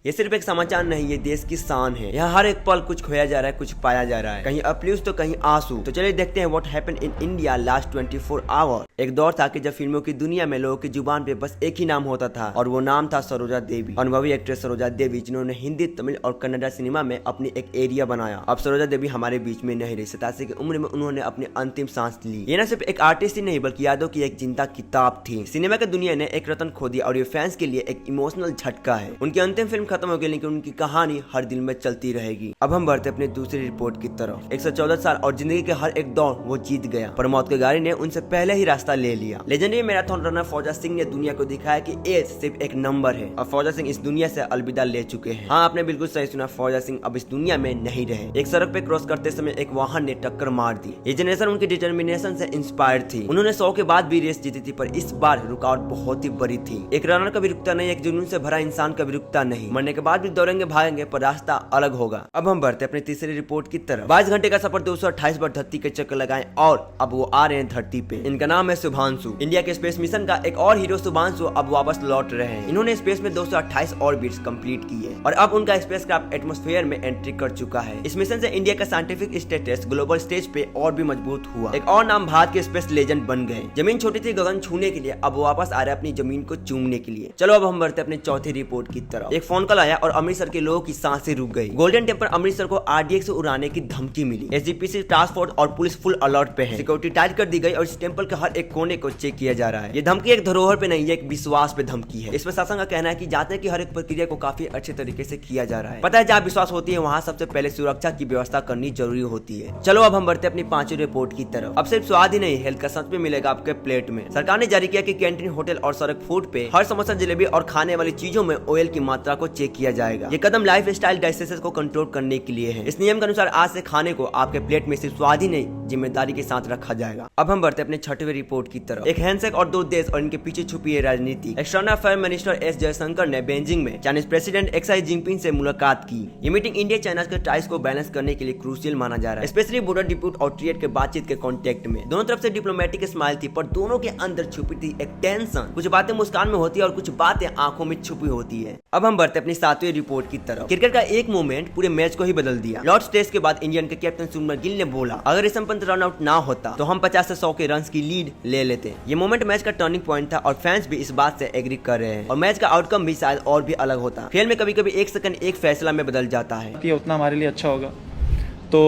ये सिर्फ एक समाचार नहीं, ये देश की शान है। यहाँ हर एक पल कुछ खोया जा रहा है, कुछ पाया जा रहा है, कहीं अपलिफ्ट तो कहीं आंसू। तो चलिए देखते हैं what happened in India last 24 hour. एक दौर था कि जब फिल्मों की दुनिया में लोगों की जुबान पे बस एक ही नाम होता था और वो नाम था सरोजा देवी। अनुभवी एक्ट्रेस सरोजा देवी, जिन्होंने हिंदी, तमिल और कन्नड़ा सिनेमा में अपनी एक एरिया बनाया। अब सरोजा देवी हमारे बीच में नहीं रही। 87 की उम्र में उन्होंने अपनी अंतिम सांस ली। ये न सिर्फ एक आर्टिस्ट ही नहीं बल्कि यादों की एक जिंदा किताब थी। सिनेमा की दुनिया ने एक रत्न खो दिया और ये फैंस के लिए एक इमोशनल झटका है। उनकी अंतिम फिल्म खत्म हो गई, लेकिन उनकी कहानी हर दिल में चलती रहेगी। अब हम बढ़ते अपनी दूसरी रिपोर्ट की तरफ। 114 साल और जिंदगी के हर एक दौर वो जीत गया, पर मौत की गाड़ी ने उनसे पहले ही रास्ता ले लिया। लेजेंडरी मैराथन रनर फौजा सिंह ने दुनिया को दिखाया कि एज सिर्फ एक नंबर है और फौजा सिंह इस दुनिया से अलविदा ले चुके हैं। हाँ, आपने बिल्कुल सही सुना, फौजा सिंह अब इस दुनिया में नहीं रहे। एक सड़क पे क्रॉस करते समय एक वाहन ने टक्कर मार दी। ये जनरेशन उनकी डिटर्मिनेशन से इंस्पायर्ड थी। उन्होंने 100 के बाद भी रेस जीती थी, पर इस बार रुकावट बहुत ही बड़ी थी। एक रनर का भी रुकता नहीं, एक जुनून से भरा इंसान का भी रुकता नहीं। मरने के बाद भी दौड़ेंगे, भागेंगे, पर रास्ता अलग होगा। अब हम बढ़ते अपनी तीसरी रिपोर्ट की तरफ। 22 घंटे का सफर, 228 बार धरती के चक्कर लगाएं और अब वो आ रहे हैं धरती पे। इनका नाम है शुभांशु। इंडिया के स्पेस मिशन का एक और हीरो शुभांशु अब वापस लौट रहे हैं। इन्होंने स्पेस में 228 ऑर्बिट्स कंप्लीट किए और अब उनका स्पेसक्राफ्ट एटमॉस्फेयर में एंट्री कर चुका है। इस मिशन से इंडिया का साइंटिफिक स्टेटस ग्लोबल स्टेज पे और भी मजबूत हुआ। एक और नाम भारत के स्पेस लेजेंड बन गए। जमीन छोटी थी गगन छूने के लिए, अब वो वापस आ रहे अपनी जमीन को चूमने के लिए। चलो अब हम बढ़ते अपनी चौथी रिपोर्ट की तरफ। एक फोन कॉल आया और अमृतसर के लोगों की सांसें रुक गई। गोल्डन टेम्पल अमृतसर को RDX से उड़ाने की धमकी मिली। SGPC टास्क फोर्स और पुलिस फुल अलर्ट पे है। सिक्योरिटी टाइट कर दी गई और इस टेम्पल के हर एक कोने को चेक किया जा रहा है। ये धमकी एक धरोहर पे नहीं है, एक विश्वास पे धमकी है। इस प्रशासन का कहना है कि जांच की हर एक प्रक्रिया को काफी अच्छे तरीके से किया जा रहा है। पता है, जहाँ विश्वास होती है वहाँ सबसे पहले सुरक्षा की व्यवस्था करनी जरूरी होती है। चलो अब हम बढ़ते अपनी पांचवी रिपोर्ट की तरफ। अब सिर्फ स्वाद ही नहीं, हेल्थ का सच में मिलेगा आपके प्लेट में। सरकार ने जारी किया कि कैंटीन, होटल और सड़क फूड पे हर समोसा, जलेबी और खाने वाली चीजों में ऑयल की मात्रा को चेक किया जाएगा। ये कदम लाइफ स्टाइल डाइसेस को कंट्रोल करने के लिए है। इस नियम के अनुसार आज से खाने को आपके प्लेट में सिर्फ स्वाद ही नहीं, जिम्मेदारी के साथ रखा जाएगा। अब हम बढ़ते अपने छठवीं रिपोर्ट की तरफ। एक हैंडशेक और दो देश और इनके पीछे छुपी है राजनीति। External affair minister S Jaishankar ने बेजिंग में चाइनीज प्रेसिडेंट Xi जिनपिंग से मुलाकात की। ये मीटिंग इंडिया चाइना के टाइज को बैलेंस करने के लिए क्रूशियल माना जा रहा है, स्पेशली बॉर्डर डिप्यूट और ट्रेड के बातचीत के कॉन्टेक्ट में। दोनों तरफ से डिप्लोमेटिक स्माइल थी, पर दोनों के अंदर छुपी थी एक टेंशन। कुछ बातें मुस्कान में होती है और कुछ बातें आंखों में छुपी होती है। अब हम बढ़ते अपनी सातवीं रिपोर्ट की तरफ। क्रिकेट का एक मूवमेंट पूरे मैच को ही बदल दिया। लॉर्ड्स टेस्ट के बाद इंडियन के कैप्टन शुभमन गिल ने बोला, अगर ऋषभ पंत रन आउट ना होता तो हम 50 से 100 के रन की लीड ले लेते। ये मोमेंट मैच का टर्निंग पॉइंट था और फैंस भी इस बात से एग्री कर रहे हैं। और मैच का आउटकम भी शायद और भी अलग होता। खेल में कभी कभी एक सेकंड एक फैसला में बदल जाता है कि उतना हमारे लिए अच्छा होगा तो।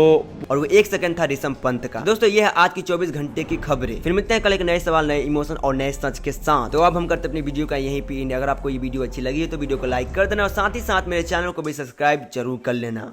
और वो एक सेकंड था ऋषभ पंत का। दोस्तों, ये है आज की 24 घंटे की खबरें। फिर मिलते हैं कल एक नए सवाल, नए इमोशन और नए सच के साथ। तो अब हम करते अपनी वीडियो का यहीं पे एंड। अगर आपको ये वीडियो अच्छी लगी है तो वीडियो को लाइक कर देना और साथ ही साथ मेरे चैनल को भी सब्सक्राइब जरूर कर लेना।